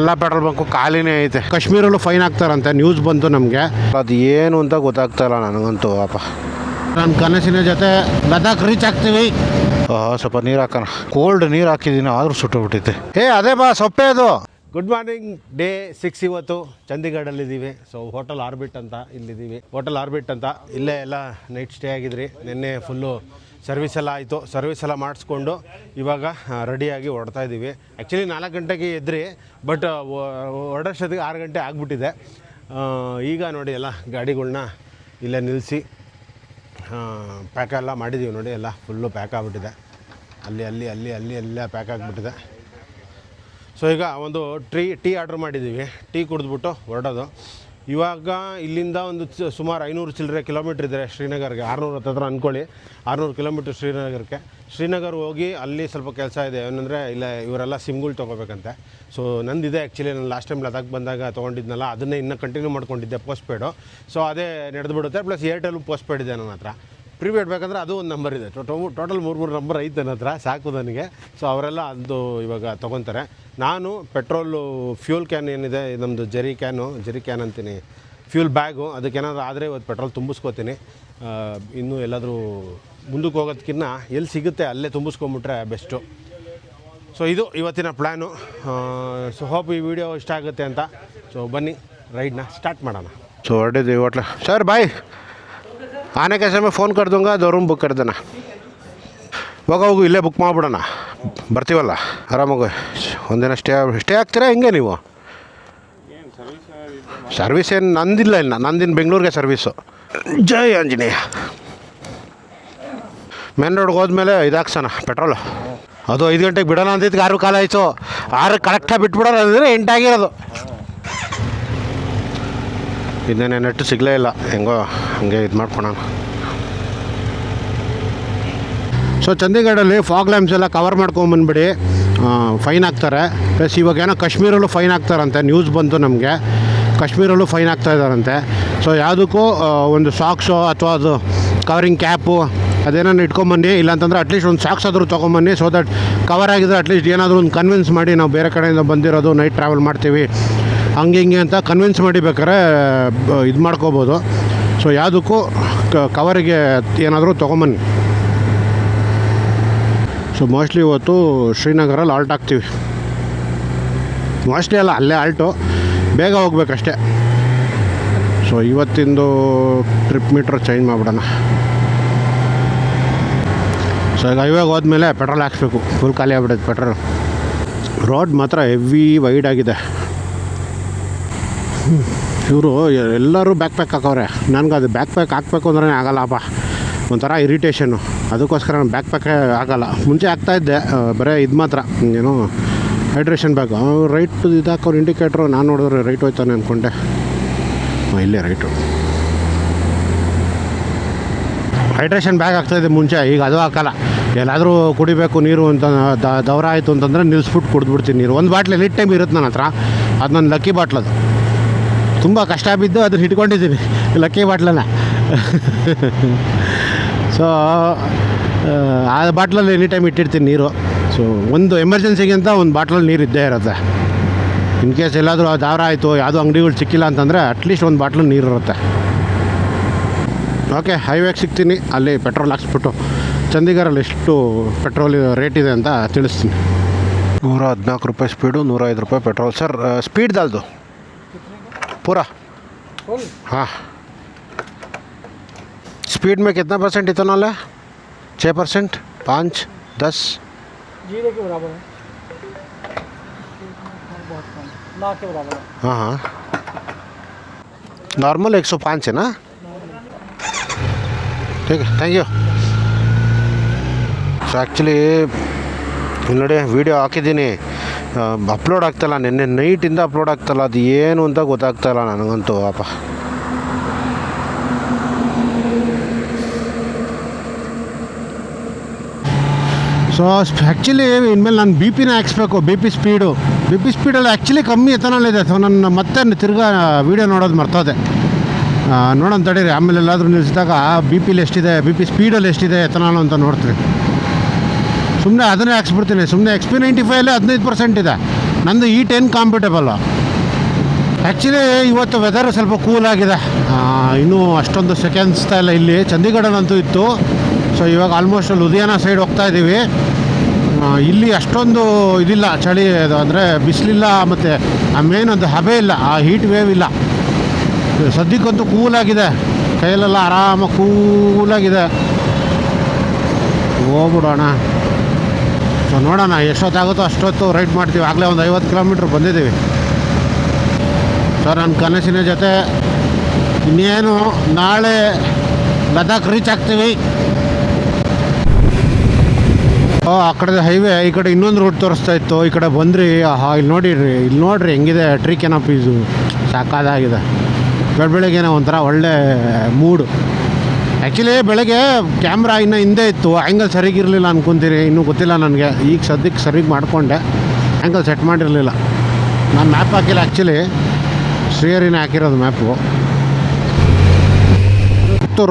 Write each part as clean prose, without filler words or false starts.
ಎಲ್ಲ petrol bunk ಖಾಲಿನೇ ಐತೆ. ಕಾಶ್ಮೀರಲ್ಲೂ fine ಹಾಕ್ತಾರಂತೆ, news ಬಂತು ನಮಗೆ. ಅದು ಏನು ಅಂತ ಗೊತ್ತಾಗ್ತಾ ಇಲ್ಲ ನನಗಂತೂ. ಅಪ್ಪ ನನ್ನ ಕನಸಿನ ಜೊತೆ ಲದಾಖ್ ರೀಚ್ ಆಗ್ತೀವಿ. ಸ್ವಲ್ಪ ನೀರು ಹಾಕೋಣ. ಕೋಲ್ಡ್ ನೀರು ಹಾಕಿದ್ದೀನಿ ಆದರೂ ಸುಟ್ಟೋಗ್ಬಿಟ್ಟೈತೆ. ಅದೇ ಬಾ ಸೊಪ್ಪೆ ಅದು. Good morning. ಡೇ 6 ಇವತ್ತು ಚಂಡೀಗಢಲ್ಲಿದ್ದೀವಿ. ಸೊ ಹೋಟೆಲ್ ಆರ್ಬಿಟ್ ಅಂತ ಇಲ್ಲಿದ್ದೀವಿ. ಹೋಟೆಲ್ ಆರ್ಬಿಟ್ ಅಂತ ಇಲ್ಲೇ ಎಲ್ಲ ನೈಟ್ ಸ್ಟೇ ಆಗಿದ್ರಿ. ನಿನ್ನೆ ಫುಲ್ಲು ಸರ್ವಿಸ್ ಎಲ್ಲ ಆಯಿತು. ಸರ್ವಿಸ್ ಎಲ್ಲ ಮಾಡಿಸ್ಕೊಂಡು ಇವಾಗ ರೆಡಿಯಾಗಿ ಹೊರಡ್ತಾ ಇದ್ದೀವಿ. ಆ್ಯಕ್ಚುಲಿ 4 ಗಂಟೆಗೆ ಎದ್ರಿ, ಬಟ್ ಹೊರಡೋಷ್ಟೊತ್ತಿಗೆ 6 ಗಂಟೆ ಆಗಿಬಿಟ್ಟಿದೆ. ಈಗ ನೋಡಿ ಎಲ್ಲ ಗಾಡಿಗಳ್ನ ಇಲ್ಲೇ ನಿಲ್ಲಿಸಿ ಪ್ಯಾಕ್ ಎಲ್ಲ ಮಾಡಿದ್ದೀವಿ. ನೋಡಿ ಎಲ್ಲ ಫುಲ್ಲು ಪ್ಯಾಕ್ ಆಗಿಬಿಟ್ಟಿದೆ. ಅಲ್ಲಿ ಎಲ್ಲ ಪ್ಯಾಕ್ ಆಗಿಬಿಟ್ಟಿದೆ. ಸೊ ಈಗ ಒಂದು ಟೀ ಆರ್ಡ್ರ್ ಮಾಡಿದ್ದೀವಿ. ಟೀ ಕುಡಿದ್ಬಿಟ್ಟು ಹೊರಡೋದು. ಇವಾಗ ಇಲ್ಲಿಂದ ಒಂದು ಸುಮಾರು 500 ಚಿಲ್ಲರೆ ಕಿಲೋಮೀಟ್ರ್ ಇದೆ ಶ್ರೀನಗರ್ಗೆ. 600 ಹತ್ತಿರ ಅಂದ್ಕೊಳ್ಳಿ. 600 ಕಿಲೋಮೀಟ್ರ್ ಶ್ರೀನಗರಕ್ಕೆ. ಶ್ರೀನಗರ್ ಹೋಗಿ ಅಲ್ಲಿ ಸ್ವಲ್ಪ ಕೆಲಸ ಇದೆ. ಏನಂದರೆ ಇಲ್ಲ ಇವರೆಲ್ಲ ಸಿಮ್ಗಳು ತೊಗೋಬೇಕಂತೆ. ಸೊ ನಂದಿದೆ ಆ್ಯಕ್ಚುಲಿ. ನಾನು ಲಾಸ್ಟ್ ಟೈಮ್ ಲದಾಖ್ ಬಂದಾಗ ತೊಗೊಂಡಿದ್ನಲ್ಲ, ಅದನ್ನೇ ಇನ್ನೂ ಕಂಟಿನ್ಯೂ ಮಾಡ್ಕೊಂಡಿದ್ದೆ ಪೋಸ್ಟ್ ಪೇಡು. ಸೊ ಅದೇ ನಡೆದುಬಿಡುತ್ತೆ. ಪ್ಲಸ್ ಏರ್ಟೆಲ್ಲು ಪೋಸ್ಟ್ ಪೇಡ್ ಇದೆ ನನ್ನ ಹತ್ರ. ಪ್ರೀಪೇಡ್ ಬೇಕಂದ್ರೆ ಅದು ಒಂದು ನಂಬರ್ ಇದೆ. ಟೋಟಲ್ 3 ನಂಬರ್ ಐತೆ ನನ್ನ ಹತ್ರ, ಸಾಕು ನನಗೆ. ಸೊ ಅವರೆಲ್ಲ ಅದು ಇವಾಗ ತೊಗೊತಾರೆ. ನಾನು ಪೆಟ್ರೋಲು ಫ್ಯೂಲ್ ಕ್ಯಾನ್ ಏನಿದೆ, ನಮ್ಮದು ಜರಿ ಕ್ಯಾನ್ ಅಂತೀನಿ, ಫ್ಯೂಲ್ ಬ್ಯಾಗು, ಅದಕ್ಕೇನಾದರೂ ಆದರೆ ಇವತ್ತು ಪೆಟ್ರೋಲ್ ತುಂಬಿಸ್ಕೋತೀನಿ. ಇನ್ನೂ ಎಲ್ಲಾದರೂ ಮುಂದಕ್ಕೆ ಹೋಗೋದಕ್ಕಿಂತ ಎಲ್ಲಿ ಸಿಗುತ್ತೆ ಅಲ್ಲೇ ತುಂಬಿಸ್ಕೊಂಬಿಟ್ರೆ ಬೆಸ್ಟು. ಸೊ ಇದು ಇವತ್ತಿನ ಪ್ಲ್ಯಾನು. ಸೊ ಹೋಪ್ ಈ ವಿಡಿಯೋ ಇಷ್ಟ ಆಗುತ್ತೆ ಅಂತ. ಸೊ ಬನ್ನಿ ರೈಡ್ನ ಸ್ಟಾರ್ಟ್ ಮಾಡೋಣ. ಸೊ ಹೊರಡಿದ್ದೀವಿ ಹೋಟ್ಲ. ಸರ್ ಬಾಯ್, आने के समय फ़ोन कर दूँगा, 2 रूम बुक कर देना. ಹೋಗು ಇಲ್ಲೇ ಬುಕ್ ಮಾಡಿಬಿಡೋಣ. ಬರ್ತೀವಲ್ಲ ಆರಾಮಾಗಿ ಒಂದಿನ ಸ್ಟೇ ಆಗ್ತೀರಾ ಹೆಂಗೆ ನೀವು? ಸರ್ವಿಸ್ ಏನು ನಂದಿಲ್ಲ. ನಂದಿನ ಬೆಂಗಳೂರಿಗೆ ಸರ್ವೀಸು. ಜೈ ಆಂಜನೇಯ. ಮೇನ್ ರೋಡ್ಗೆ ಹೋದ್ಮೇಲೆ ಇದಾಕ್ಸೋಣ ಪೆಟ್ರೋಲು. ಅದು 5 ಗಂಟೆಗೆ ಬಿಡೋಣ ಅಂತಿದ್ದಕ್ಕೆ 6 ಕಾಲ ಆಯಿತು. 6 ಕರೆಕ್ಟಾಗಿ ಬಿಟ್ಬಿಡೋಣ ಅಂದರೆ 8 ಆಗಿರೋದು. ಇನ್ನೇನೆ ನೆಟ್ಟು ಸಿಗಲೇ ಇಲ್ಲ. ಹೆಂಗೋ ಹಂಗೆ ಇದು ಮಾಡ್ಕೊಳೋಣ. ಸೊ ಚಂಡೀಗಢಲ್ಲಿ ಫಾಗ್ ಲ್ಯಾಂಪ್ಸ್ ಎಲ್ಲ ಕವರ್ ಮಾಡ್ಕೊಂಬಂದ್ಬಿಡಿ, ಫೈನ್ ಹಾಕ್ತಾರೆ. ಪ್ಲಸ್ ಇವಾಗ ಏನೋ ಕಾಶ್ಮೀರಲ್ಲೂ ಫೈನ್ ಹಾಕ್ತಾರಂತೆ, ನ್ಯೂಸ್ ಬಂತು ನಮಗೆ. ಕಾಶ್ಮೀರಲ್ಲೂ ಫೈನ್ ಹಾಕ್ತಾ ಇದ್ದಾರಂತೆ. ಸೊ ಯಾವುದಕ್ಕೂ ಒಂದು ಸಾಕ್ಸು ಅಥವಾ ಅದು ಕವರಿಂಗ್ ಕ್ಯಾಪು ಅದೇನೋ ಇಟ್ಕೊಂಬನ್ನಿ. ಇಲ್ಲಾಂತಂದರೆ ಅಟ್ಲೀಸ್ಟ್ ಒಂದು ಸಾಕ್ಸ್ ಆದರೂ ತೊಗೊಂಬನ್ನಿ. ಸೊ ದಟ್ ಕವರ್ ಆಗಿದ್ರೆ ಅಟ್ಲೀಸ್ಟ್ ಏನಾದರೂ ಒಂದು ಕನ್ವಿನ್ಸ್ ಮಾಡಿ, ನಾವು ಬೇರೆ ಕಡೆಯಿಂದ ಬಂದಿರೋದು, ನೈಟ್ ಟ್ರಾವೆಲ್ ಮಾಡ್ತೀವಿ ಹಿಂಗೆ ಅಂತ ಕನ್ವಿನ್ಸ್ ಮಾಡಿ ಬೇಕಾದ್ರೆ ಇದು ಮಾಡ್ಕೋಬೋದು. ಸೊ ಯಾವುದಕ್ಕೂ ಕವರಿಗೆ ಏನಾದರೂ ತೊಗೊಂಬನ್ನಿ. ಸೊ ಮೋಸ್ಟ್ಲಿ ಇವತ್ತು ಶ್ರೀನಗರಲ್ಲಿ ಆಲ್ಟ್ ಆಗ್ತೀವಿ. ಮೋಸ್ಟ್ಲಿ ಅಲ್ಲ, ಅಲ್ಲೇ ಆಲ್ಟು, ಬೇಗ ಹೋಗ್ಬೇಕಷ್ಟೆ. ಸೊ ಇವತ್ತಿಂದು ಟ್ರಿಪ್ ಮೀಟ್ರ್ ಚೇಂಜ್ ಮಾಡಿಬಿಡೋಣ. ಸೊ ಈಗ ಹೈವೇಗೆ ಹೋದ್ಮೇಲೆ ಪೆಟ್ರೋಲ್ ಹಾಕ್ಸ್ಬೇಕು. ಫುಲ್ ಖಾಲಿ ಆಗ್ಬಿಡೈತೆ ಪೆಟ್ರೋಲ್. ರೋಡ್ ಮಾತ್ರ ಹೆವಿ ವೈಡ್ ಆಗಿದೆ. ಇವರು ಎಲ್ಲರೂ ಬ್ಯಾಕ್ ಪ್ಯಾಕ್ ಹಾಕವ್ರೆ. ನನಗೆ ಅದು ಬ್ಯಾಕ್ ಪ್ಯಾಕ್ ಹಾಕಬೇಕು ಅಂದ್ರೆ ಆಗಲ್ಲಪ್ಪ, ಒಂಥರ ಇರಿಟೇಷನ್ನು. ಅದಕ್ಕೋಸ್ಕರ ನಾನು ಬ್ಯಾಕ್ ಪ್ಯಾಕೇ ಆಗೋಲ್ಲ. ಮುಂಚೆ ಆಗ್ತಾಯಿದ್ದೆ, ಬರೀ ಇದು ಮಾತ್ರ ಏನು ಹೈಡ್ರೇಷನ್ ಬ್ಯಾಗ್. ರೈಟ್ ಇದು ಹಾಕೋರು ಇಂಡಿಕೇಟ್ರು. ನಾನು ನೋಡಿದ್ರೆ ರೈಟ್ ಹೋಯ್ತಾನೆ ಅಂದ್ಕೊಂಡೆ. ಇಲ್ಲೇ ರೈಟು. ಹೈಡ್ರೇಷನ್ ಬ್ಯಾಗ್ ಆಗ್ತಾಯಿದೆ ಮುಂಚೆ, ಈಗ ಅದು ಹಾಕೋಲ್ಲ. ಎಲ್ಲಾದರೂ ಕುಡಿಬೇಕು ನೀರು ಅಂತ ದವರ ಆಯಿತು ಅಂತಂದರೆ ನಿಲ್ಲಿಸ್ಬಿಟ್ಟು ಕುಡಿದ್ಬಿಡ್ತೀನಿ ನೀರು. ಒಂದು ಬಾಟ್ಲ್ ಎನಿ ಟೈಮ್ ಇರುತ್ತೆ ನನ್ನ ಹತ್ರ. ಅದು ನನ್ನ ಲಕ್ಕಿ ಬಾಟ್ಲದು. ತುಂಬ ಕಷ್ಟ ಬಿದ್ದು ಅದನ್ನ ಇಟ್ಕೊಂಡಿದ್ದೀನಿ, ಲಕ್ಕಿ ಬಾಟ್ಲನ್ನ. ಸೊ ಆ ಬಾಟ್ಲಲ್ಲಿ ಎನಿ ಟೈಮ್ ಇಟ್ಟಿರ್ತೀನಿ ನೀರು. ಸೊ ಒಂದು ಎಮರ್ಜೆನ್ಸಿಗೆ ಅಂತ ಒಂದು ಬಾಟ್ಲಲ್ಲಿ ನೀರು ಇದ್ದೇ ಇರುತ್ತೆ. ಇನ್ ಕೇಸ್ ಎಲ್ಲಾದರೂ ದಾರ ಆಯಿತು, ಯಾವುದೋ ಅಂಗಡಿಗಳು ಸಿಕ್ಕಿಲ್ಲ ಅಂತಂದರೆ ಅಟ್ಲೀಸ್ಟ್ ಒಂದು ಬಾಟ್ಲು ನೀರು ಇರುತ್ತೆ. ಓಕೆ, ಹೈವೇಗೆ ಸಿಗ್ತೀನಿ. ಅಲ್ಲಿ ಪೆಟ್ರೋಲ್ ಹಾಕ್ಸ್ಬಿಟ್ಟು ಚಂಡೀಗಢಲ್ಲಿ ಎಷ್ಟು ಪೆಟ್ರೋಲ್ ರೇಟ್ ಇದೆ ಅಂತ ತಿಳಿಸ್ತೀನಿ. 114 ರೂಪಾಯಿ ಸ್ಪೀಡು, 105 ರೂಪಾಯಿ ಪೆಟ್ರೋಲ್. ಸರ್ ಸ್ಪೀಡ್ ದಾಲ್ದು पूरा? हाँ. स्पीड में कितना परसेंट इथेनॉल है? 6%, 5, 10? 0 के बराबर है, ना के बराबर है. हाँ हाँ, नॉर्मल 105 है ना? ठीक है, थैंक यू. ಸೊ ಆ್ಯಕ್ಚುಲಿ ನೋಡಿ ವೀಡಿಯೋ ಹಾಕಿದ್ದೀನಿ, ಅಪ್ಲೋಡ್ ಆಗ್ತಾಯಿಲ್ಲ. ನಿನ್ನೆ ನೈಟಿಂದ ಅಪ್ಲೋಡ್ ಆಗ್ತಾಯಿಲ್ಲ. ಅದು ಏನು ಅಂತ ಗೊತ್ತಾಗ್ತಾಯಿಲ್ಲ ನನಗಂತೂ. ಅಪ್ಪ ಸೊ ಆ್ಯಕ್ಚುಲಿ ಇನ್ಮೇಲೆ ನಾನು ಬಿ ಪಿನ ಹಾಕ್ಸ್ಬೇಕು. ಬಿ ಪಿ ಸ್ಪೀಡಲ್ಲಿ ಆ್ಯಕ್ಚುಲಿ ಕಮ್ಮಿ ಎಥನಾಲ್ ಇದೆ. ಸೊ ನನ್ನ ಮತ್ತೆ ತಿರ್ಗಾ ವೀಡಿಯೋ ನೋಡೋದು ಮರ್ತೋದೆ. ನೋಡೋಣ ತಡೀರಿ, ಆಮೇಲೆ ಎಲ್ಲಾದರೂ ನಿಲ್ಲಿಸಿದಾಗ ಬಿ ಪಿಲಿ ಎಷ್ಟಿದೆ, ಬಿ ಪಿ ಸ್ಪೀಡಲ್ಲಿ ಎಷ್ಟಿದೆ ಎಥನಾಲ್ ಅಂತ ನೋಡ್ತೀನಿ. ಸುಮ್ಮನೆ ಅದನ್ನೇ ಹಾಕ್ಸ್ಬಿಡ್ತೀನಿ. ಸುಮ್ಮನೆ XP95 15% ಇದೆ. ನಂದು E10 ಕಾಂಪಿಟೇಬಲ್. ಆ್ಯಕ್ಚುಲಿ ಇವತ್ತು ವೆದರ್ ಸ್ವಲ್ಪ ಕೂಲ್ ಆಗಿದೆ, ಇನ್ನೂ ಅಷ್ಟೊಂದು ಸೆಕೆನ್ಸ್ತಾ ಇಲ್ಲ. ಇಲ್ಲಿ ಚಂಡೀಗಢನಂತೂ ಇತ್ತು. ಸೊ ಇವಾಗ ಆಲ್ಮೋಸ್ಟ್ ಲುಧಿಯಾನ ಸೈಡ್ ಹೋಗ್ತಾ ಇದ್ದೀವಿ. ಇಲ್ಲಿ ಅಷ್ಟೊಂದು ಇದಿಲ್ಲ ಚಳಿ, ಅದು ಅಂದರೆ ಬಿಸಿಲಿಲ್ಲ, ಮತ್ತು ಆ ಮೇನ್ ಒಂದು ಹಬೆ ಇಲ್ಲ, ಆ ಹೀಟ್ ವೇವ್ ಇಲ್ಲ. ಸದ್ಯಕ್ಕಂತೂ ಕೂಲಾಗಿದೆ, ಕೈಯಲ್ಲೆಲ್ಲ ಆರಾಮಾಗಿ ಕೂಲಾಗಿದೆ. ಹೋಗ್ಬಿಡೋಣ. ಸೊ ನೋಡೋಣ ಎಷ್ಟೊತ್ತಾಗುತ್ತೋ ಅಷ್ಟೊತ್ತು ರೈಡ್ ಮಾಡ್ತೀವಿ. ಆಗಲೇ ಒಂದು 50 ಕಿಲೋಮೀಟ್ರ್ ಬಂದಿದ್ದೀವಿ. ಸೊ ನನ್ನ ಕನಸಿನ ಜೊತೆ ಇನ್ನೇನು ನಾಳೆ ಲದಾಖ್ ರೀಚ್ ಆಗ್ತೀವಿ. ಆ ಕಡೆ ಹೈವೇ, ಈ ಕಡೆ ಇನ್ನೊಂದು ರೂಟ್ ತೋರಿಸ್ತಾ ಇತ್ತು. ಈ ಕಡೆ ಬಂದ್ರಿ, ಇಲ್ಲಿ ನೋಡ್ರಿ ಹೆಂಗಿದೆ ಟ್ರೀ ಕೆನಪೀಸು, ಸಾಕಾಗಿದೆ. ಬೆಳಗ್ಗೆನೇ ಒಂಥರ ಒಳ್ಳೆ ಮೂಡು. ಆ್ಯಕ್ಚುಲಿ ಬೆಳಗ್ಗೆ ಕ್ಯಾಮ್ರಾ ಇನ್ನೂ ಹಿಂದೆ ಇತ್ತು, ಆ್ಯಂಗಲ್ ಸರಿಗಿರಲಿಲ್ಲ ಅನ್ಕೊತೀನಿ, ಇನ್ನೂ ಗೊತ್ತಿಲ್ಲ ನನಗೆ. ಈಗ ಸದ್ಯಕ್ಕೆ ಸರಿಗೆ ಮಾಡಿಕೊಂಡೆ, ಆ್ಯಂಗಲ್ ಸೆಟ್ ಮಾಡಿರಲಿಲ್ಲ. ನಾನು ಮ್ಯಾಪ್ ಹಾಕಿಲ್ಲ, ಆ್ಯಕ್ಚುಲಿ ಶ್ರೀಹರಿನೇ ಹಾಕಿರೋದು ಮ್ಯಾಪು.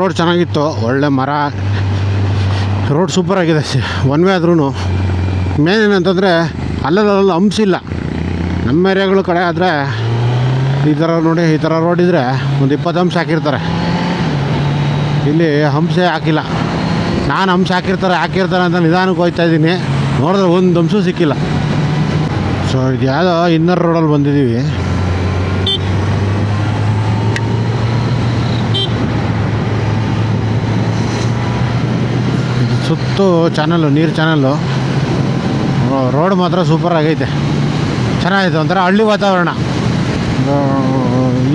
ರೋಡ್ ಚೆನ್ನಾಗಿತ್ತು, ಒಳ್ಳೆ ಮರ, ರೋಡ್ ಸೂಪರಾಗಿದೆ. ಒನ್ ವೇ ಆದ್ರೂ ಮೇನ್ ಏನಂತಂದರೆ ಅಲ್ಲಲ್ಲ ಹಂಸಿಲ್ಲ. ನಮ್ಮ ಏರಿಯಾಗಳ ಕಡೆ ಆದರೆ ಈ ಥರ ನೋಡಿ, ಈ ಥರ ರೋಡ್ ಇದ್ದರೆ ಒಂದು 20 ಹಂಸ ಹಾಕಿರ್ತಾರೆ. ಇಲ್ಲಿ ಹಂಸೆ ಹಾಕಿಲ್ಲ. ನಾನು ಹಂಸ ಹಾಕಿರ್ತಾರೆ ಅಂತ ನಿಧಾನಕ್ಕೆ ಹೋಗ್ತಾ ಇದ್ದೀನಿ, ನೋಡಿದ್ರೆ ಒಂದು ಹಂಸು ಸಿಕ್ಕಿಲ್ಲ. ಸೊ ಇದು ಯಾವುದೋ ಇನ್ನರ್ ರೋಡಲ್ಲಿ ಬಂದಿದ್ದೀವಿ. ಸುತ್ತು ಚಾನಲ್ಲು, ನೀರು ಚಾನಲ್ಲು. ರೋಡ್ ಮಾತ್ರ ಸೂಪರ್ ಆಗೈತೆ, ಚೆನ್ನಾಗೈತೆ, ಒಂಥರ ಹಳ್ಳಿ ವಾತಾವರಣ.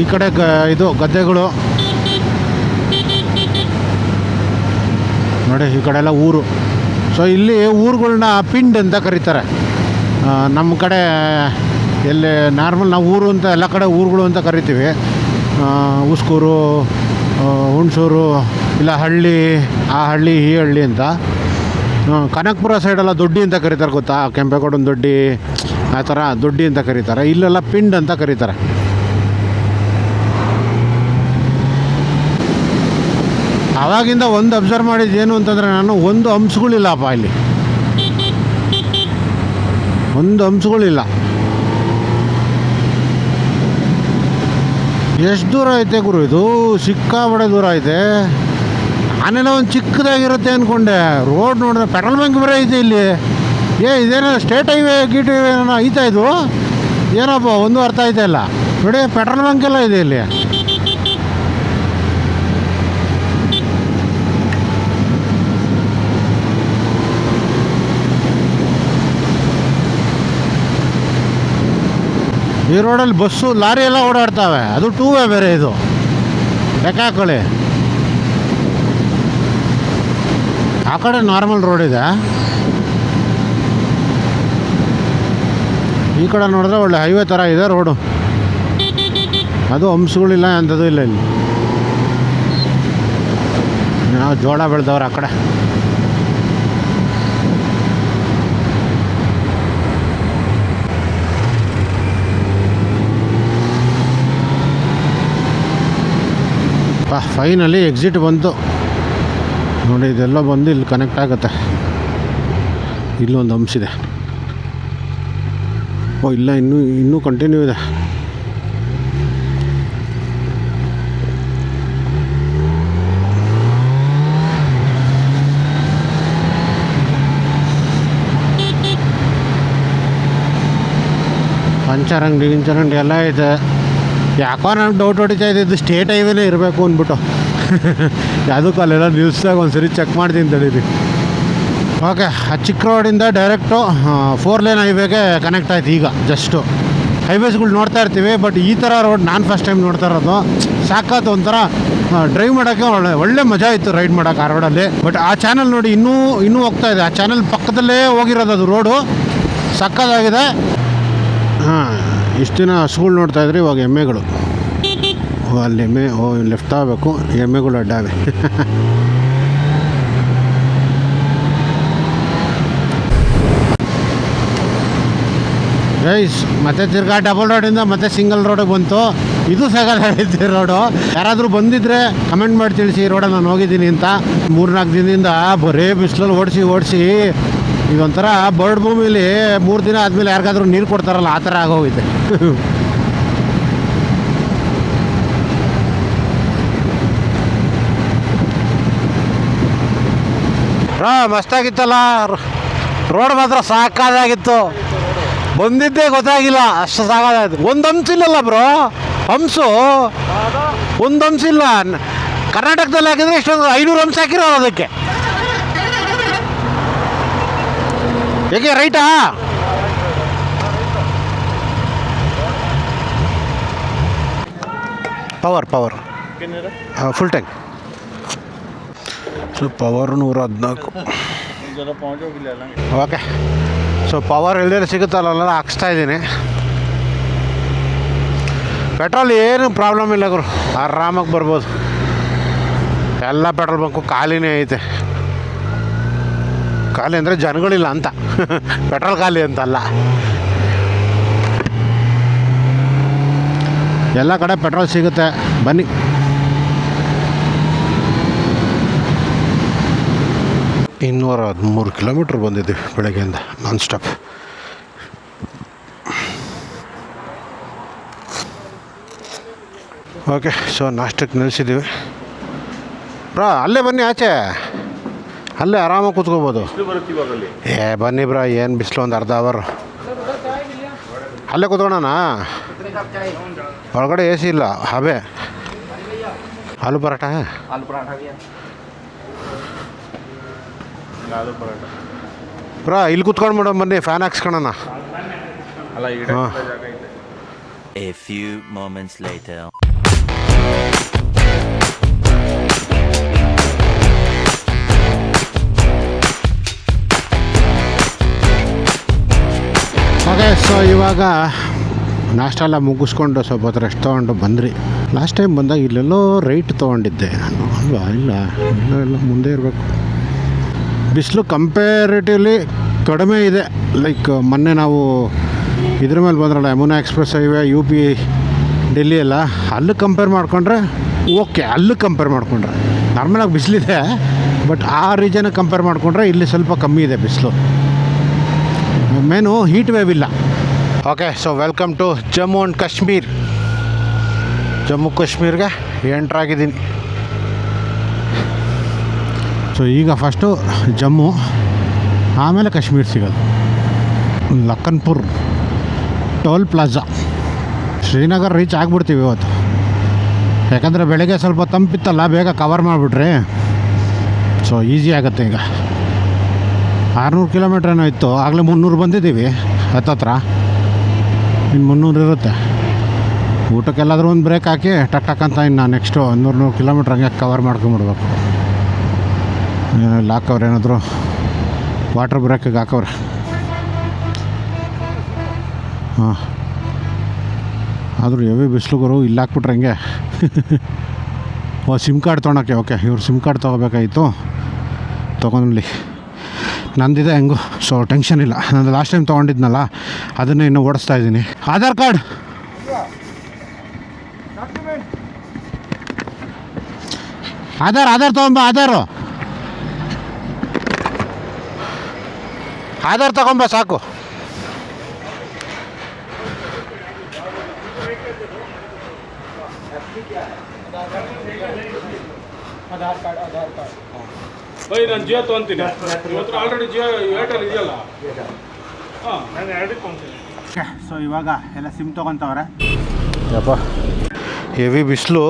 ಈ ಕಡೆ ಇದು ಗದ್ದೆಗಳು ನೋಡಿ, ಈ ಕಡೆ ಎಲ್ಲ ಊರು. ಸೊ ಇಲ್ಲಿ ಊರುಗಳ್ನ ಪಿಂಡ್ ಅಂತ ಕರೀತಾರೆ. ನಮ್ಮ ಕಡೆ ಎಲ್ಲಿ ನಾರ್ಮಲ್ ನಾವು ಊರು ಅಂತ ಎಲ್ಲ ಕಡೆ ಊರುಗಳು ಅಂತ ಕರಿತೀವಿ. ಉಸ್ಕೂರು, ಹುಣಸೂರು, ಇಲ್ಲ ಹಳ್ಳಿ, ಆ ಹಳ್ಳಿ ಈ ಹಳ್ಳಿ ಅಂತ. ಕನಕಪುರ ಸೈಡೆಲ್ಲ ದೊಡ್ಡಿ ಅಂತ ಕರೀತಾರೆ, ಗೊತ್ತಾ? ಕೆಂಪೇಗೌಡನ ದೊಡ್ಡಿ, ಆ ಥರ ದೊಡ್ಡಿ ಅಂತ ಕರೀತಾರೆ. ಇಲ್ಲೆಲ್ಲ ಪಿಂಡ್ ಅಂತ ಕರೀತಾರೆ. ಆವಾಗಿಂದ ಒಂದು ಅಬ್ಸರ್ವ್ ಮಾಡಿದ್ದು ಏನು ಅಂತಂದರೆ, ನಾನು ಒಂದು ಹಂಸಗಳಿಲ್ಲಪ್ಪ ಇಲ್ಲಿ, ಒಂದು ಹಂಸಗಳಿಲ್ಲ. ಎಷ್ಟು ದೂರ ಐತೆ ಗುರು ಇದು, ಸಿಕ್ಕಾಬಡೆ ದೂರ ಐತೆ. ನಾನೆಲ್ಲ ಒಂದು ಚಿಕ್ಕದಾಗಿರುತ್ತೆ ಅಂದ್ಕೊಂಡೆ. ರೋಡ್ ನೋಡಿದ್ರೆ ಪೆಟ್ರೋಲ್ ಬಂಕ್ ಬೇರೆ ಐತೆ ಇಲ್ಲಿ. ಇದೇನೋ ಸ್ಟೇಟ್ ಹೈವೇ ಗೀಟ್ ಹೈವೇ ಏನೋ ಐತಾ ಇದು? ಏನಪ್ಪ ಒಂದು ಅರ್ಥ ಐತೆ ಇಲ್ಲ ನೋಡಿ, ಪೆಟ್ರೋಲ್ ಬಂಕ್ ಎಲ್ಲ ಇದೆ ಇಲ್ಲಿ. ಈ ರೋಡಲ್ಲಿ ಬಸ್ಸು ಲಾರಿ ಎಲ್ಲ ಓಡಾಡ್ತವೆ, ಅದು 2 ವೇ ಬೇರೆ. ಇದು ಲೆಕ್ಕ ಹಾಕೊಳ್ಳಿ. ಆ ಕಡೆ ನಾರ್ಮಲ್ ರೋಡ್ ಇದೆ, ಈ ಕಡೆ ನೋಡಿದ್ರೆ ಒಳ್ಳೆ ಹೈವೇ ಥರ ಇದೆ ರೋಡು. ಅದು ಹಂಸಗಳಿಲ್ಲ, ಅಂಥದ್ದು ಇಲ್ಲ ಇಲ್ಲಿ. ನಾವು ಜೋಳ ಬೆಳೆದವ್ರು ಆ ಕಡೆ. ಫೈನಲಿ ಎಕ್ಸಿಟ್ ಬಂತು ನೋಡಿ. ಇದೆಲ್ಲ ಬಂದು ಇಲ್ಲಿ ಕನೆಕ್ಟ್ ಆಗುತ್ತೆ. ಇಲ್ಲೊಂದು ಹಂಸಿದೆ. ಇಲ್ಲ, ಇನ್ನೂ ಕಂಟಿನ್ಯೂ ಇದೆ. ಪಂಚರಂಗಡಿ ಎಲ್ಲ ಐತೆ. ಯಾಕೋ ನನಗೆ ಡೌಟ್ ಹೊಡಿತಾ ಇದ್ದಿದ್ದು ಸ್ಟೇಟ್ ಹೈವೇನೇ ಇರಬೇಕು ಅಂದ್ಬಿಟ್ಟು. ಯಾವುದಕ್ಕೂ ಅಲ್ಲೆಲ್ಲ ನಿಲ್ಸ್ದಾಗ ಒಂದು ಸರಿ ಚೆಕ್ ಮಾಡ್ತೀನಿ ತಡೀರಿ. ಓಕೆ, ಆ ಚಿಕ್ಕ ರೋಡಿಂದ ಡೈರೆಕ್ಟು 4 ಲೇನ್ ಹೈವೇಗೆ ಕನೆಕ್ಟ್ ಆಯ್ತು. ಈಗ ಜಸ್ಟು ಹೈವೇಸ್ಗಳು ನೋಡ್ತಾ ಇರ್ತೀವಿ, ಬಟ್ ಈ ಥರ ರೋಡ್ ನಾನು ಫಸ್ಟ್ ಟೈಮ್ ನೋಡ್ತಾ ಇರೋದು. ಸಾಕಾಯ್ತು, ಒಂಥರ ಡ್ರೈವ್ ಮಾಡೋಕ್ಕೆ ಒಳ್ಳೆ ಮಜಾ ಇತ್ತು ರೈಡ್ ಮಾಡೋಕೆ ಆ ರೋಡಲ್ಲಿ. ಬಟ್ ಆ ಚಾನಲ್ ನೋಡಿ ಇನ್ನೂ ಹೋಗ್ತಾ ಇದೆ. ಆ ಚಾನಲ್ ಪಕ್ಕದಲ್ಲೇ ಹೋಗಿರೋದು ಅದು ರೋಡು, ಸಕ್ಕತ್ತಾಗಿದೆ. ಇಷ್ಟು ದಿನ ಹಸುಗಳು ನೋಡ್ತಾಯಿದ್ರಿ, ಇವಾಗ ಎಮ್ಮೆಗಳು. ಅಲ್ಲಿ ಎಮ್ಮೆ, ಲೆಫ್ಟ್ ಆಗಬೇಕು, ಎಮ್ಮೆಗಳು ಅಡ್ಡಾವೆ. ಗೈಸ್, ಮತ್ತೆ ತಿರ್ಗಾ ಡಬಲ್ ರೋಡಿಂದ ಮತ್ತೆ ಸಿಂಗಲ್ ರೋಡಿಗೆ ಬಂತು. ಇದು ಸಾಕಾಗೈತೆ ರೋಡು. ಯಾರಾದರೂ ಬಂದಿದ್ದರೆ ಕಮೆಂಟ್ ಮಾಡಿ ತಿಳಿಸಿ, ಈ ರೋಡಲ್ಲಿ ನಾನು ಹೋಗಿದ್ದೀನಿ ಅಂತ. 3-4 ದಿನದಿಂದ ಬರೇ ಬಿಸಿಲಲ್ಲಿ ಓಡಿಸಿ ಇದೊಂಥರ ಬರ್ಡ್ ಭೂಮಿಲಿ 3 ದಿನ ಆದಮೇಲೆ ಯಾರಿಗಾದ್ರೂ ನೀರು ಕೊಡ್ತಾರಲ್ಲ ಆ ಥರ ಆಗೋಗಿದೆ. ಮಸ್ತಾಗಿತ್ತಲ್ಲ, ರೋಡ್ ಮಾತ್ರ ಸಾಕಾದಾಗಿತ್ತು. ಬಂದಿದ್ದೇ ಗೊತ್ತಾಗಿಲ್ಲ, ಅಷ್ಟು ಸಾಕಾದಾಗಿತ್ತು. ಒಂದು ಹಂಪ್ಸ್ ಇಲ್ಲಲ್ಲ ಬ್ರೋ, ಹಂಪ್ಸು ಒಂದು ಹಂಪ್ಸ್ ಇಲ್ಲ. ಕರ್ನಾಟಕದಲ್ಲಿ ಹಾಕಿದ್ರೆ ಇಷ್ಟೊಂದು 500 ಹಂಪ್ಸ್ ಹಾಕಿರೋರು ಅದಕ್ಕೆ. ಹೇಗೆ ರೈಟಾ? Power full tank. So power 114. Okay, so power ಇಲ್ದೇ ಸಿಗುತ್ತಲ್ಲ ಹಾಕ್ಸ್ತಾ ಇದ್ದೀನಿ. ಪೆಟ್ರೋಲ್ ಏನು ಪ್ರಾಬ್ಲಮ್ ಇಲ್ಲ ಗುರು, ಆರಾಮಾಗಿ ಬರ್ಬೋದು. ಎಲ್ಲ ಪೆಟ್ರೋಲ್ ಬಂಕು ಖಾಲಿನೇ ಐತೆ. ಖಾಲಿ ಅಂದರೆ ಜನಗಳಿಲ್ಲ ಅಂತ, ಪೆಟ್ರೋಲ್ ಖಾಲಿ ಅಂತಲ್ಲ. ಎಲ್ಲ ಕಡೆ ಪೆಟ್ರೋಲ್ ಸಿಗುತ್ತೆ, ಬನ್ನಿ. ಇನ್ನೂರ 13 ಕಿಲೋಮೀಟ್ರ್ ಬಂದಿದ್ದೀವಿ ಬೆಳಗ್ಗೆಯಿಂದ ನಾನ್ ಸ್ಟಾಪ್. ಓಕೆ, ಸೊ ನಾಷ್ಟಕ್ಕೆ ನಿಲ್ಲಿಸಿದ್ದೀವಿ. ಬ್ರಾ ಅಲ್ಲೇ ಬನ್ನಿ, ಆಚೆ ಅಲ್ಲೇ ಆರಾಮಾಗಿ ಕೂತ್ಕೋಬೋದು. ಬನ್ನಿ ಬ್ರಾ, ಏನು ಬಿಸಿಲು, ಒಂದು ಅರ್ಧ ಅವರ್ ಅಲ್ಲೇ ಕೂತ್ಕೊಳ್ಳೋಣ. ಒಳಗಡೆ AC ಇಲ್ಲ, ಹಬೆ. ಆಲೂ ಪರಾಠ ಬ್ರಾ, ಇಲ್ಲಿ ಕೂತ್ಕೊಂಡು ಮೇಡಮ್, ಬನ್ನಿ ಫ್ಯಾನ್ ಹಾಕ್ಸ್ಕೊಳ್ಳೋಣ. ಹಾಂ. A few moments later. Okay, so ಇವಾಗ ನಾಷ್ಟ ಎಲ್ಲ ಮುಗಿಸ್ಕೊಂಡು ಸ್ವಲ್ಪ ಹೊತ್ತು ರೆಸ್ಟ್ ತೊಗೊಂಡು ಬಂದ್ರಿ. ಲಾಸ್ಟ್ ಟೈಮ್ ಬಂದಾಗ ಇಲ್ಲೆಲ್ಲೋ ರೈಟ್ ತೊಗೊಂಡಿದ್ದೆ ನಾನು, ಅಲ್ವಾ? ಇಲ್ಲ ಮುಂದೆ ಇರಬೇಕು. ಬಿಸಿಲು ಕಂಪೇರೇಟಿವ್ಲಿ ಕಡಿಮೆ ಇದೆ. ಲೈಕ್ ಮೊನ್ನೆ ನಾವು ಇದ್ರ ಮೇಲೆ ಬಂದ್ರಲ್ಲ, Yamuna express highway UP Delhi ಎಲ್ಲ, ಅಲ್ಲಿ ಕಂಪೇರ್ ಮಾಡಿಕೊಂಡ್ರೆ ಓಕೆ. ಅಲ್ಲಿ ಕಂಪೇರ್ ಮಾಡಿಕೊಂಡ್ರೆ ನಾರ್ಮಲಾಗಿ ಬಿಸಿಲಿದೆ, ಬಟ್ ಆ ರೀಜನಿಗೆ ಕಂಪೇರ್ ಮಾಡಿಕೊಂಡ್ರೆ ಇಲ್ಲಿ ಸ್ವಲ್ಪ ಕಮ್ಮಿ ಇದೆ ಬಿಸಿಲು. ಮೇನು ಹೀಟ್ ವೇವ್ ಇಲ್ಲ. Okay, so welcome to Jammu and Kashmir. Jammu ಕಾಶ್ಮೀರ್ಗೆ ಎಂಟ್ರಾಗಿದ್ದೀನಿ. ಸೊ ಈಗ ಫಸ್ಟು ಜಮ್ಮು, ಆಮೇಲೆ ಕಾಶ್ಮೀರ್ ಸಿಗೋದು. Lakhanpur toll plaza. Srinagar reach ಆಗಿಬಿಡ್ತೀವಿ ಇವತ್ತು, ಯಾಕಂದರೆ ಬೆಳಗ್ಗೆ ಸ್ವಲ್ಪ ತಂಪಿತ್ತಲ್ಲ, ಬೇಗ ಕವರ್ ಮಾಡಿಬಿಟ್ರಿ. ಸೊ ಈಸಿ ಆಗುತ್ತೆ. ಈಗ 600 ಕಿಲೋಮೀಟ್ರ್ ಏನೋ ಇತ್ತು, ಆಗಲೇ 300 ಬಂದಿದ್ದೀವಿ ಹತ್ತತ್ರ. ಇನ್ನು 300 ಇರುತ್ತೆ. ಊಟಕ್ಕೆಲ್ಲಾದರೂ ಒಂದು ಬ್ರೇಕ್ ಹಾಕಿ ಟಕ್ ಅಂತ ಇನ್ನು ನೆಕ್ಸ್ಟು 100 ಕಿಲೋಮೀಟ್ರ್ ಹಂಗೆ ಕವರ್ ಮಾಡ್ಕೊಂಬಿಡ್ಬೇಕು. ಇಲ್ಲಿ ಹಾಕವ್ರೆ, ಏನಾದರೂ ವಾಟರ್ ಬ್ರೇಕಿಗೆ ಹಾಕವ್ರೆ. ಹಾಂ, ಆದರೂ ಹೆವಿ ಬಿಸಿಲುಗರು ಇಲ್ಲಿ ಹಾಕ್ಬಿಟ್ರೆ ಹಂಗೆ. ಸಿಮ್ ಕಾರ್ಡ್ ತೊಗೊಳಕ್ಕೆ. ಓಕೆ, ಇವ್ರು ಸಿಮ್ ಕಾರ್ಡ್ ತೊಗೋಬೇಕಾಗಿತ್ತು, ತೊಗೊಂಡ್ಲಿ. ನಂದಿದೆ ಹೆಂಗು, ಸೊ ಟೆನ್ಷನ್ ಇಲ್ಲ. ನಾನು ಲಾಸ್ಟ್ ಟೈಮ್ ತೊಗೊಂಡಿದ್ನಲ್ಲ, ಅದನ್ನೇ ಇನ್ನೂ ಓಡಿಸ್ತಾ ಇದ್ದೀನಿ. ಆಧಾರ್ ಕಾರ್ಡ್, ಆಧಾರ್ ತೊಗೊಂಬ. ಆಧಾರ್ ತಗೊಂಬ ಸಾಕು. ನಾನು ಜಿಯೋ ತೊಗೊಂತೀನಿ. ಇವತ್ತು ಆಲ್ರೆಡಿ ಜಿಯೋ ಏರ್ಟೆಲ್ ಇದೆಯಲ್ಲ. ಹಾಂ, ನಾನು 2 ತೊಗೊಂತೀನಿ. ಸೊ ಇವಾಗ ಎಲ್ಲ ಸಿಮ್ ತೊಗೊತವ್ರೆ. ಯಪ್ಪ ಹೆವಿ ಬಿಸಿಲು.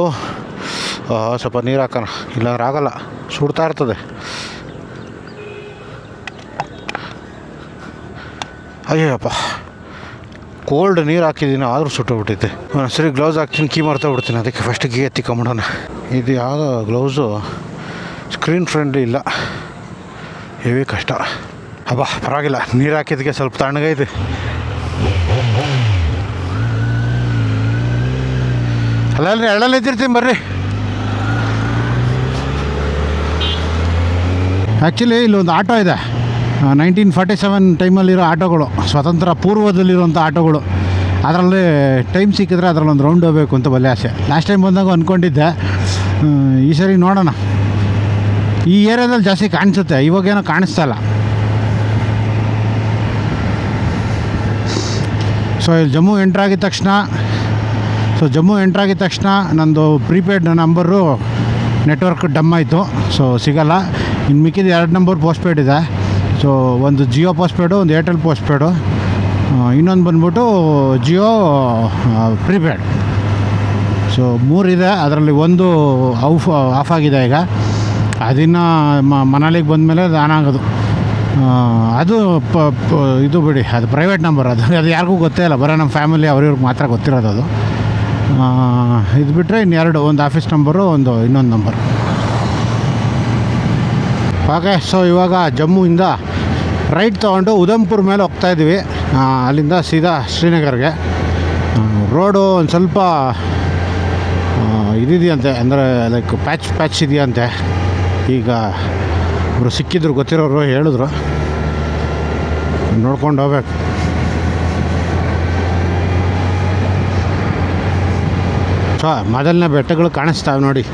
ಸ್ವಲ್ಪ ನೀರು ಹಾಕೋಣ, ಇಲ್ಲಾಂದ್ರೆ ಆಗಲ್ಲ, ಸುಡ್ತಾ ಇರ್ತದೆ. ಅಯ್ಯಪ್ಪ, ಕೋಲ್ಡ್ ನೀರು ಹಾಕಿದ್ದೀನಿ, ಆದರೂ ಸುಟ್ಟೋಗ್ಬಿಟ್ಟೈತೆ. ಸರಿ ಗ್ಲೌಸ್ ಹಾಕ್ತೀನಿ, ಕೀ ಮರ್ತೋಗ್ಬಿಡ್ತೀನಿ. ಅದಕ್ಕೆ ಫಸ್ಟ್ ಕೀ ಎತ್ತಿಕೊಂಬಿಡೋಣ. ಇದು ಯಾವುದೋ ಗ್ಲೌಸು ಸ್ಕ್ರೀನ್ ಫ್ರೆಂಡ್ಲಿ ಇಲ್ಲ, ಹೆವಿ ಕಷ್ಟ. ಅಬ್ಬಾ ಪರವಾಗಿಲ್ಲ, ನೀರು ಹಾಕಿದ್ದಕ್ಕೆ ಸ್ವಲ್ಪ ತಣ್ಣಗೈತೆ. ಅಲ್ಲಲ್ರಿ, ಎಳ್ಳಲ್ಲಿ ಇದ್ದಿರ್ತೀನಿ ಬರ್ರಿ. ಆ್ಯಕ್ಚುಲಿ ಇಲ್ಲೊಂದು ಆಟೋ ಇದೆ, 1947 ಟೈಮಲ್ಲಿರೋ ಆಟೋಗಳು, ಸ್ವತಂತ್ರ ಪೂರ್ವದಲ್ಲಿರುವಂಥ ಆಟೋಗಳು. ಅದರಲ್ಲಿ ಟೈಮ್ ಸಿಕ್ಕಿದ್ರೆ ಅದರಲ್ಲಿ ಒಂದು ರೌಂಡ್ ಹೋಗಬೇಕು ಅಂತ ಬಲ್ಲೆ ಆಸೆ. ಲಾಸ್ಟ್ ಟೈಮ್ ಬಂದಾಗ ಅಂದ್ಕೊಂಡಿದ್ದೆ, ಈ ಸರಿ ನೋಡೋಣ. ಈ ಏರಿಯಾದಲ್ಲಿ ಜಾಸ್ತಿ ಕಾಣಿಸುತ್ತೆ, ಇವಾಗೇನೋ ಕಾಣಿಸ್ತಾ ಇಲ್ಲ. ಸೊ ಇಲ್ಲಿ ಜಮ್ಮು ಎಂಟ್ರಾಗಿದ ತಕ್ಷಣ ನಂದು ಪ್ರೀಪೇಯ್ಡ್ ನಂಬರು ನೆಟ್ವರ್ಕ್ ಡಮ್ ಆಯಿತು. ಸೊ ಸಿಗಲ್ಲ. ಇನ್ನು ಮಿಕ್ಕಿದ 2 ನಂಬರ್ ಪೋಸ್ಟ್ಪೇಯ್ಡ್ ಇದೆ. ಸೊ ಒಂದು ಜಿಯೋ ಪೋಸ್ಟ್ಪೇಯ್ಡು, ಒಂದು ಏರ್ಟೆಲ್ ಪೋಸ್ಟ್ಪೇಯ್ಡು, ಇನ್ನೊಂದು ಬಂದ್ಬಿಟ್ಟು ಜಿಯೋ ಪ್ರೀಪೇಯ್ಡ್. ಸೊ 3 ಇದೆ. ಅದರಲ್ಲಿ ಒಂದು ಆಫ್ ಆಗಿದೆ ಈಗ. ಅದನ್ನು ಮನಾಲಿಗೆ ಬಂದಮೇಲೆ ಅದು ಆನ್ ಆಗೋದು. ಅದು ಇದು ಬಿಡಿ, ಅದು ಪ್ರೈವೇಟ್ ನಂಬರ್. ಅದು ಯಾರಿಗೂ ಗೊತ್ತೇ ಇಲ್ಲ, ಬರೋ ನಮ್ಮ ಫ್ಯಾಮಿಲಿ ಅವ್ರಿಗೆ ಮಾತ್ರ ಗೊತ್ತಿರೋದು ಅದು. ಇದು ಬಿಟ್ಟರೆ ಇನ್ನೆರಡು, ಒಂದು ಆಫೀಸ್ ನಂಬರು, ಇನ್ನೊಂದು ನಂಬರ್. ಓಕೆ. ಸೊ ಇವಾಗ ಜಮ್ಮುವಿಂದ ರೈಟ್ ತೊಗೊಂಡು ಉಧಂಪುರ್ ಮೇಲೆ ಹೋಗ್ತಾಯಿದ್ದೀವಿ. ಅಲ್ಲಿಂದ ಸೀದಾ ಶ್ರೀನಗರ್ಗೆ. ರೋಡು ಒಂದು ಸ್ವಲ್ಪ ಇದಿದೆಯಂತೆ, ಅಂದರೆ ಲೈಕ್ ಪ್ಯಾಚ್ ಇದೆಯಂತೆ. ಈಗ ಇವರು ಸಿಕ್ಕಿದ್ರು, ಗೊತ್ತಿರೋರು ಹೇಳಿದ್ರು, ನೋಡ್ಕೊಂಡು ಹೋಗ್ಬೇಕು. ಸೊ ಮೊದಲನೇ ಬೆಟ್ಟಗಳು ಕಾಣಿಸ್ತಾವೆ ನೋಡಿ.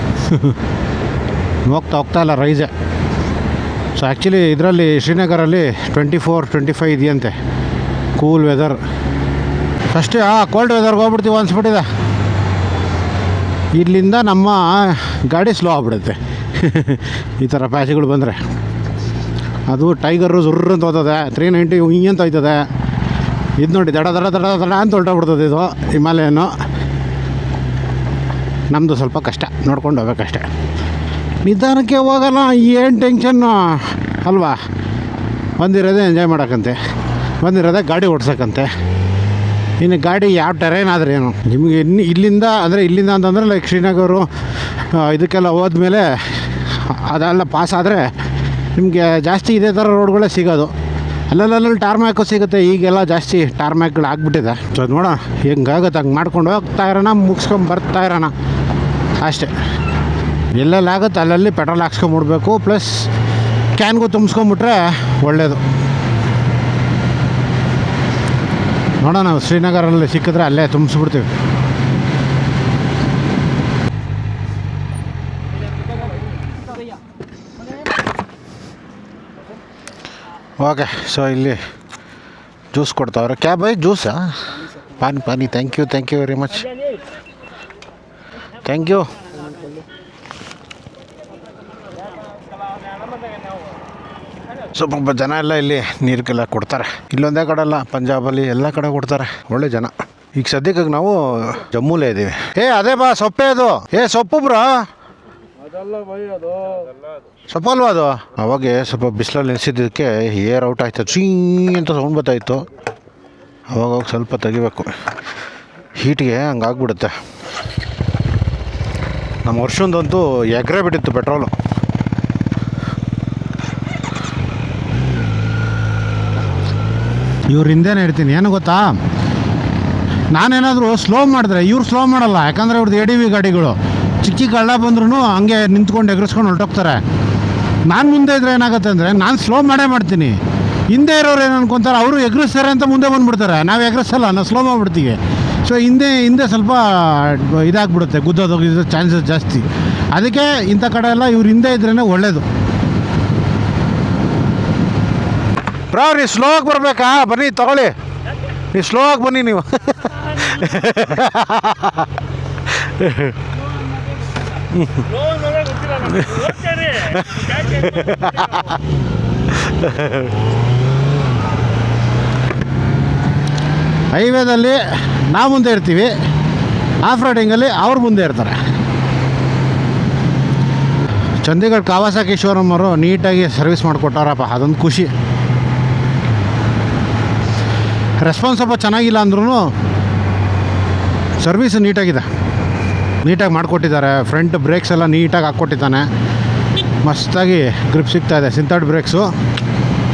ಹೋಗ್ತಾ ಇಲ್ಲ ರೈಸೆ. ಸೊ ಆ್ಯಕ್ಚುಲಿ ಇದರಲ್ಲಿ ಶ್ರೀನಗರಲ್ಲಿ 24-25 ಇದೆಯಂತೆ ಕೂಲ್ ವೆದರ್. ಫಸ್ಟೇ ಕೋಲ್ಡ್ ವೆದರ್ಗೆ ಹೋಗ್ಬಿಡ್ತೀವಿ ಅನ್ಸ್ಬಿಟ್ಟಿದೆ. ಇಲ್ಲಿಂದ ನಮ್ಮ ಗಾಡಿ ಸ್ಲೋ ಆಗ್ಬಿಡುತ್ತೆ ಈ ಥರ ಪ್ಯಾಚ್ಗಳು ಬಂದರೆ. ಅದು ಟೈಗರು ಜುರ್ರ್ ಅಂತ ಹೋಗ್ತದೆ, 390 ಅಂತ ಹೋಯ್ತದೆ. ಇದು ನೋಡಿ ದಡ ಅಂತ ಹೊರಟೋಗ್ಬಿಡ್ತದೆ ಇದು ಹಿಮಾಲಯನು. ನಮ್ಮದು ಸ್ವಲ್ಪ ಕಷ್ಟ, ನೋಡ್ಕೊಂಡು ಹೋಗ್ಬೇಕಷ್ಟೆ. ನಿಧಾನಕ್ಕೆ ಹೋಗೋಲ್ಲ, ಏನು ಟೆನ್ಷನ್ನು ಅಲ್ವಾ. ಬಂದಿರೋದೇ ಎಂಜಾಯ್ ಮಾಡೋಕ್ಕಂತೆ, ಬಂದಿರೋದೇ ಗಾಡಿ ಓಡ್ಸೋಕ್ಕಂತೆ. ಇನ್ನು ಗಾಡಿ ಯಾವ ಟೆರೈನ್ ಆದರೆ ಏನು ನಿಮಗೆ ಇಲ್ಲಿಂದ ಅಂತಂದರೆ ಲೈಕ್ ಶ್ರೀನಗರು ಇದಕ್ಕೆಲ್ಲ ಹೋದ್ಮೇಲೆ ಅದೆಲ್ಲ ಪಾಸ್ ಆದರೆ ನಿಮಗೆ ಜಾಸ್ತಿ ಇದೇ ಥರ ರೋಡ್ಗಳೇ ಸಿಗೋದು. ಅಲ್ಲಲ್ಲಿ ಟಾರ್ಮ್ಯಾಕು ಸಿಗುತ್ತೆ. ಈಗೆಲ್ಲ ಜಾಸ್ತಿ ಟಾರ್ಮ್ಯಾಕ್ಗಳು ಆಗಿಬಿಟ್ಟಿದೆ. ಸೊ ನೋಡೋಣ ಹೆಂಗಾಗುತ್ತೆ ಹಂಗೆ ಮಾಡ್ಕೊಂಡು ಹೋಗ್ತಾ ಇರೋಣ, ಮುಗಿಸ್ಕೊಂಡು ಬರ್ತಾ ಇರೋಣ ಅಷ್ಟೇ. ಎಲ್ಲೆಲ್ಲಾಗುತ್ತೆ ಅಲ್ಲಲ್ಲಿ ಪೆಟ್ರೋಲ್ ಹಾಕ್ಸ್ಕೊಂಬಿಡ್ಬೇಕು, ಪ್ಲಸ್ ಕ್ಯಾನ್ಗೂ ತುಂಬಿಸ್ಕೊಂಬಿಟ್ರೆ ಒಳ್ಳೆಯದು. ನೋಡೋಣ, ನಾವು ಶ್ರೀನಗರಲ್ಲಿ ಸಿಕ್ಕಿದ್ರೆ ಅಲ್ಲೇ ತುಂಬಿಸ್ಬಿಡ್ತೀವಿ. ಓಕೆ. ಸೊ ಇಲ್ಲಿ ಜ್ಯೂಸ್ ಕೊಡ್ತಾವ್ರೆ. ಕ್ಯಾ ಬೈ ಜ್ಯೂಸಾ? ಪಾನಿ. Thank you very much. Thank you. ಸ್ವಲ್ಪ ಜನ ಎಲ್ಲ ಇಲ್ಲಿ ನೀರಿಗೆಲ್ಲ ಕೊಡ್ತಾರೆ. ಇಲ್ಲೊಂದೇ ಕಡೆ ಅಲ್ಲ, ಪಂಜಾಬಲ್ಲಿ ಎಲ್ಲ ಕಡೆ ಕೊಡ್ತಾರೆ. ಒಳ್ಳೆ ಜನ. ಈಗ ಸದ್ಯಕ್ಕೆ ನಾವು ಜಮ್ಮೂಲೇ ಇದ್ದೀವಿ. ಅದೇ ಬಾ ಸೊಪ್ಪೆ ಅದು. ಸೊಪ್ಪು ಬ್ರಾ, ಸೊಪ್ಪಲ್ವಾ ಅದು? ಅವಾಗೆ ಸ್ವಲ್ಪ ಬಿಸಿಲಲ್ಲಿ ನೆನೆಸಿದ್ದಕ್ಕೆ ಏರ್ ಔಟ್ ಆಯ್ತು, ಚೀಂಗ್ ಅಂತ ಸೌಂಡ್ ಬರ್ತಾಯಿತ್ತು. ಅವಾಗ ಸ್ವಲ್ಪ ತೆಗಿಬೇಕು, ಹೀಟಿಗೆ ಹಂಗಾಗ್ಬಿಡುತ್ತೆ. ನಮ್ಮ ವರ್ಷದಂತೂ ಎಗ್ರೆ ಬಿಟ್ಟಿತ್ತು ಪೆಟ್ರೋಲು. ಇವ್ರ ಹಿಂದೆನೇ ಇರ್ತೀನಿ. ಏನು ಗೊತ್ತಾ, ನಾನೇನಾದರೂ ಸ್ಲೋ ಮಾಡಿದ್ರೆ ಇವ್ರು ಸ್ಲೋ ಮಾಡಲ್ಲ. ಯಾಕಂದರೆ ಇವ್ರದ್ದು ADV ಗಾಡಿಗಳು ಚಿಕ್ಕ ಕಳ್ಳ ಬಂದ್ರೂ ಹಂಗೆ ನಿಂತ್ಕೊಂಡು ಎಗರಿಸ್ಕೊಂಡು ಹೊರಟೋಗ್ತಾರೆ. ನಾನು ಮುಂದೆ ಇದ್ರೆ ಏನಾಗುತ್ತೆ ಅಂದರೆ ನಾನು ಸ್ಲೋ ಮಾಡ್ತೀನಿ. ಹಿಂದೆ ಇರೋರು ಏನು ಅನ್ಕೊತಾರೆ, ಅವರು ಎಗರಿಸ್ತಾರೆ ಅಂತ ಮುಂದೆ ಬಂದುಬಿಡ್ತಾರೆ. ನಾವು ಎಗರಿಸಲ್ಲ, ನಾವು ಸ್ಲೋ ಮಾಡಿಬಿಡ್ತೀವಿ. ಸೊ ಹಿಂದೆ ಸ್ವಲ್ಪ ಇದಾಗ್ಬಿಡುತ್ತೆ, ಗುದ್ದೋದು ಚಾನ್ಸಸ್ ಜಾಸ್ತಿ. ಅದಕ್ಕೆ ಇಂಥ ಕಡೆ ಎಲ್ಲ ಇವ್ರು ಹಿಂದೆ ಇದ್ರೇ ಒಳ್ಳೆಯದು. ಬ್ರಾ, ನೀವು ಸ್ಲೋ ಆಗಿ ಬರಬೇಕಾ? ಬನ್ನಿ ತಗೊಳ್ಳಿ, ನೀವು ಸ್ಲೋ ಆಗಿ ಬನ್ನಿ ನೀವು. ಹೈವೇದಲ್ಲಿ ನಾವು ಮುಂದೆ ಇರ್ತೀವಿ, ಆಫ್ ರೈಡಿಂಗಲ್ಲಿ ಅವ್ರು ಮುಂದೆ ಇರ್ತಾರೆ. ಚಂಡೀಗಢ ಕಾವಾಸಾಕಿ ಶೋರೂಮ್ ಅವರು ನೀಟಾಗಿ ಸರ್ವಿಸ್ ಮಾಡಿಕೊಟ್ಟಾರಪ್ಪ, ಅದೊಂದು ಖುಷಿ. ರೆಸ್ಪಾನ್ಸ್ ಸ್ವಲ್ಪ ಚೆನ್ನಾಗಿಲ್ಲ ಅಂದ್ರೂ ಸರ್ವಿಸ್ ನೀಟಾಗಿ ಮಾಡಿಕೊಟ್ಟಿದ್ದಾರೆ. ಫ್ರಂಟ್ ಬ್ರೇಕ್ಸ್ ಎಲ್ಲ ನೀಟಾಗಿ ಹಾಕ್ಕೊಟ್ಟಿದ್ದಾನೆ. ಮಸ್ತಾಗಿ ಗ್ರಿಪ್ ಸಿಗ್ತಾಯಿದೆ. ಸಿಂಥೆಟಿಕ್ ಬ್ರೇಕ್ಸು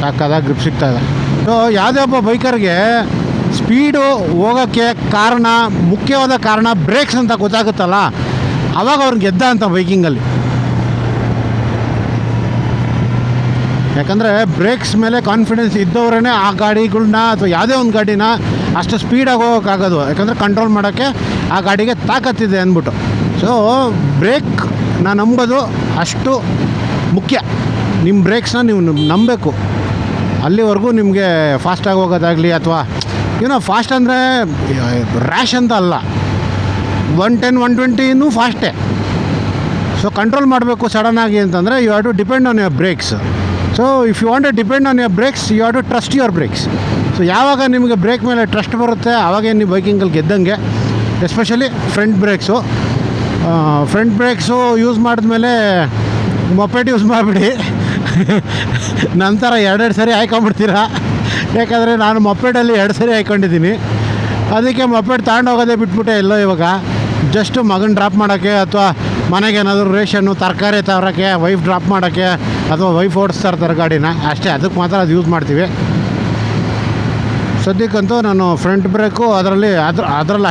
ಸಾಕಾದಾಗ ಗ್ರಿಪ್ ಸಿಗ್ತಾಯಿದೆ. ಸೊ ಯಾವುದೇ ಒಬ್ಬ ಬೈಕರ್ಗೆ ಸ್ಪೀಡು ಹೋಗೋಕ್ಕೆ ಮುಖ್ಯವಾದ ಕಾರಣ ಬ್ರೇಕ್ಸ್ ಅಂತ ಗೊತ್ತಾಗುತ್ತಲ್ಲ, ಆವಾಗ ಅವ್ರಿಗೆ ಗೆದ್ದ ಅಂತ ಬೈಕಿಂಗಲ್ಲಿ. ಯಾಕಂದರೆ ಬ್ರೇಕ್ಸ್ ಮೇಲೆ ಕಾನ್ಫಿಡೆನ್ಸ್ ಇದ್ದವ್ರೇ ಆ ಗಾಡಿಗಳನ್ನ ಅಥವಾ ಯಾವುದೇ ಒಂದು ಗಾಡಿನ ಅಷ್ಟು ಸ್ಪೀಡಾಗಿ ಹೋಗೋಕ್ಕಾಗೋದು. ಯಾಕಂದರೆ ಕಂಟ್ರೋಲ್ ಮಾಡೋಕ್ಕೆ ಆ ಗಾಡಿಗೆ ತಾಕತ್ತಿದೆ ಅಂದ್ಬಿಟ್ಟು. ಸೊ ಬ್ರೇಕ್ನ ನಂಬೋದು ಅಷ್ಟು ಮುಖ್ಯ. ನಿಮ್ಮ ಬ್ರೇಕ್ಸ್ನ ನೀವು ನಂಬಬೇಕು. ಅಲ್ಲಿವರೆಗೂ ನಿಮಗೆ ಫಾಸ್ಟಾಗಿ ಹೋಗೋದಾಗಲಿ ಅಥವಾ ಏನೋ ಫಾಸ್ಟ್ ಅಂದರೆ ರ್ಯಾಶ್ ಅಂತ ಅಲ್ಲ, 110 120 ಫಾಸ್ಟೇ. ಸೊ ಕಂಟ್ರೋಲ್ ಮಾಡಬೇಕು ಸಡನ್ನಾಗಿ ಅಂತಂದರೆ you have to depend on your brakes. So if you want to depend on your brakes you have to trust your brakes. So ಯಾವಾಗ ನಿಮಗೆ ಬ್ರೇಕ್ ಮೇಲೆ ಟ್ರಸ್ಟ್ ಬರುತ್ತೆ ಆವಾಗ ನೀವು ಬೈಕಿಂಗಲ್ಲಿ ಗೆದ್ದಂಗೆ. ಎಸ್ಪೆಷಲಿ ಫ್ರಂಟ್ ಬ್ರೇಕ್ಸು ಯೂಸ್ ಮಾಡಿದ್ಮೇಲೆ ಮೊಪೆಟ್ ಯೂಸ್ ಮಾಡಿಬಿಡಿ. ನಂತರ 2 ಸರಿ ಹಾಯ್ಕೊಂಬಿಡ್ತೀರಾ. ಯಾಕಂದರೆ ನಾನು ಮೊಪೆಟಲ್ಲಿ 2 ಸರಿ ಹಾಯ್ಕೊಂಡಿದ್ದೀನಿ. ಅದಕ್ಕೆ ಮೊಪೆಟ್ ತಗೊಂಡೋಗೋದೇ ಬಿಟ್ಬಿಟ್ಟೆ ಎಲ್ಲೋ ಇವಾಗ. ಜಸ್ಟು ಮಗನ ಡ್ರಾಪ್ ಮಾಡೋಕ್ಕೆ ಅಥವಾ ಮನೆಗೆ ಏನಾದರೂ ರೇಷನ್ನು ತರಕಾರಿ ತರೋಕ್ಕೆ, ವೈಫ್ ಡ್ರಾಪ್ ಮಾಡೋಕ್ಕೆ ಅಥವಾ ವೈಫ್ ಓಡಿಸ್ತಾ ಇರ್ತಾರೆ ಗಾಡಿನ, ಅಷ್ಟೇ. ಅದಕ್ಕೆ ಮಾತ್ರ ಅದು ಯೂಸ್ ಮಾಡ್ತೀವಿ. ಸದ್ಯಕ್ಕಂತೂ ನಾನು ಫ್ರಂಟ್ ಬ್ರೇಕು ಅದರಲ್ಲಿ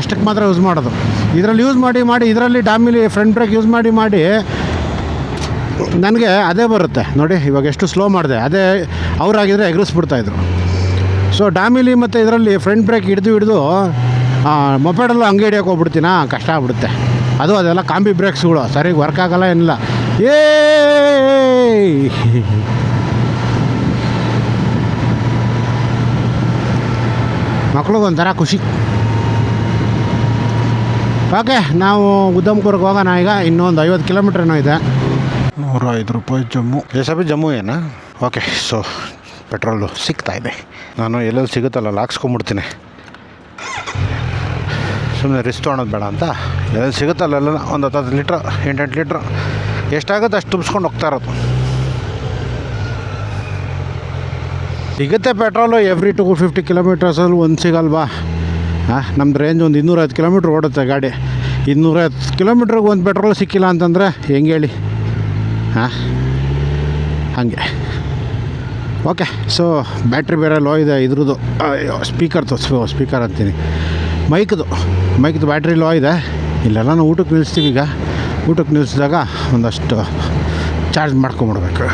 ಅಷ್ಟಕ್ಕೆ ಮಾತ್ರ ಯೂಸ್ ಮಾಡೋದು. ಇದರಲ್ಲಿ ಯೂಸ್ ಮಾಡಿ ಇದರಲ್ಲಿ ಡಾಮಿಲಿ ಫ್ರಂಟ್ ಬ್ರೇಕ್ ಯೂಸ್ ಮಾಡಿ ನನಗೆ ಅದೇ ಬರುತ್ತೆ ನೋಡಿ. ಇವಾಗ ಎಷ್ಟು ಸ್ಲೋ ಮಾಡಿದೆ, ಅದೇ ಅವರಾಗಿದ್ದರೆ ಎಗರಿಸ್ಬಿಡ್ತಾಯಿದ್ರು. ಸೊ ಡಾಮಿಲಿ ಮತ್ತು ಇದರಲ್ಲಿ ಫ್ರಂಟ್ ಬ್ರೇಕ್ ಹಿಡಿದು ಮೊಪೆಡಲ್ಲೂ ಹಂಗೆ ಹಿಡಿಯೋಕೆ ಹೋಗ್ಬಿಡ್ತೀನ, ಕಷ್ಟ ಆಗ್ಬಿಡುತ್ತೆ. ಅದೆಲ್ಲ ಕಾಂಬಿ ಬ್ರೇಕ್ಸ್ಗಳು ಸರಿಗೆ ವರ್ಕ್ ಆಗೋಲ್ಲ, ಏನಿಲ್ಲ. ಮಕ್ಳಿಗೊಂಥರ ಖುಷಿ. ಓಕೆ, ನಾವು ಉಧಮ್ಪುರ್ಗೆ ಹೋಗೋಣ ಈಗ. ಇನ್ನೊಂದು 50 ಕಿಲೋಮೀಟ್ರ್ ಏನೋ ಇದೆ. 105 ರೂಪಾಯಿ ಜಮ್ಮು. ಜಮ್ಮು ಏನಾ? ಓಕೆ, ಸೊ ಪೆಟ್ರೋಲು ಸಿಗ್ತಾಯಿದೆ. ನಾನು ಎಲ್ಲೆಲ್ಲಿ ಸಿಗುತ್ತಲ್ಲ ಅಲ್ಲಿ ಹಾಕ್ಸ್ಕೊಂಬಿಡ್ತೀನಿ. ಸುಮ್ಮನೆ ರಿಸ್ಕ್ ತೊಗೊಳೋದು ಬೇಡ ಅಂತ ಎಲ್ಲೆಲ್ಲಿ ಸಿಗುತ್ತಲ್ಲ ಒಂದು 10 ಲೀಟ್ರ್ 8 ಲೀಟ್ರ್ ಎಷ್ಟಾಗುತ್ತೆ ಅಷ್ಟು ತುಂಬಿಸ್ಕೊಂಡು ಹೋಗ್ತಾ ಇರೋದು. ಸಿಗುತ್ತೆ ಪೆಟ್ರೋಲು ಎವ್ರಿ 250 ಕಿಲೋಮೀಟರ್ಸಲ್ಲಿ ಒಂದು ಸಿಗಲ್ವಾ? ನಮ್ಮದು ರೇಂಜ್ ಒಂದು 250 ಕಿಲೋಮೀಟ್ರ್ ಓಡುತ್ತೆ ಗಾಡಿ. 250 ಕಿಲೋಮೀಟ್ರಿಗೆ ಒಂದು ಪೆಟ್ರೋಲ್ ಸಿಕ್ಕಿಲ್ಲ ಅಂತಂದರೆ ಹೆಂಗೆ ಹೇಳಿ? ಹಾಗೆ. ಓಕೆ, ಸೊ ಬ್ಯಾಟ್ರಿ ಬೇರೆ ಲೋ ಇದೆ ಇದ್ರದ್ದು. ಸ್ಪೀಕರ್ ಅಂತೀನಿ, ಮೈಕ್ದು ಬ್ಯಾಟ್ರಿ ಲೋ ಇದೆ. ಇಲ್ಲೆಲ್ಲ ನಾವು ಊಟಕ್ಕೆ ನಿಲ್ಲಿಸ್ತೀವಿ. ಈಗ ಊಟಕ್ಕೆ ನಿಲ್ಲಿಸಿದಾಗ ಒಂದಷ್ಟು ಚಾರ್ಜ್ ಮಾಡ್ಕೊಂಬಿಡ್ಬೇಕು.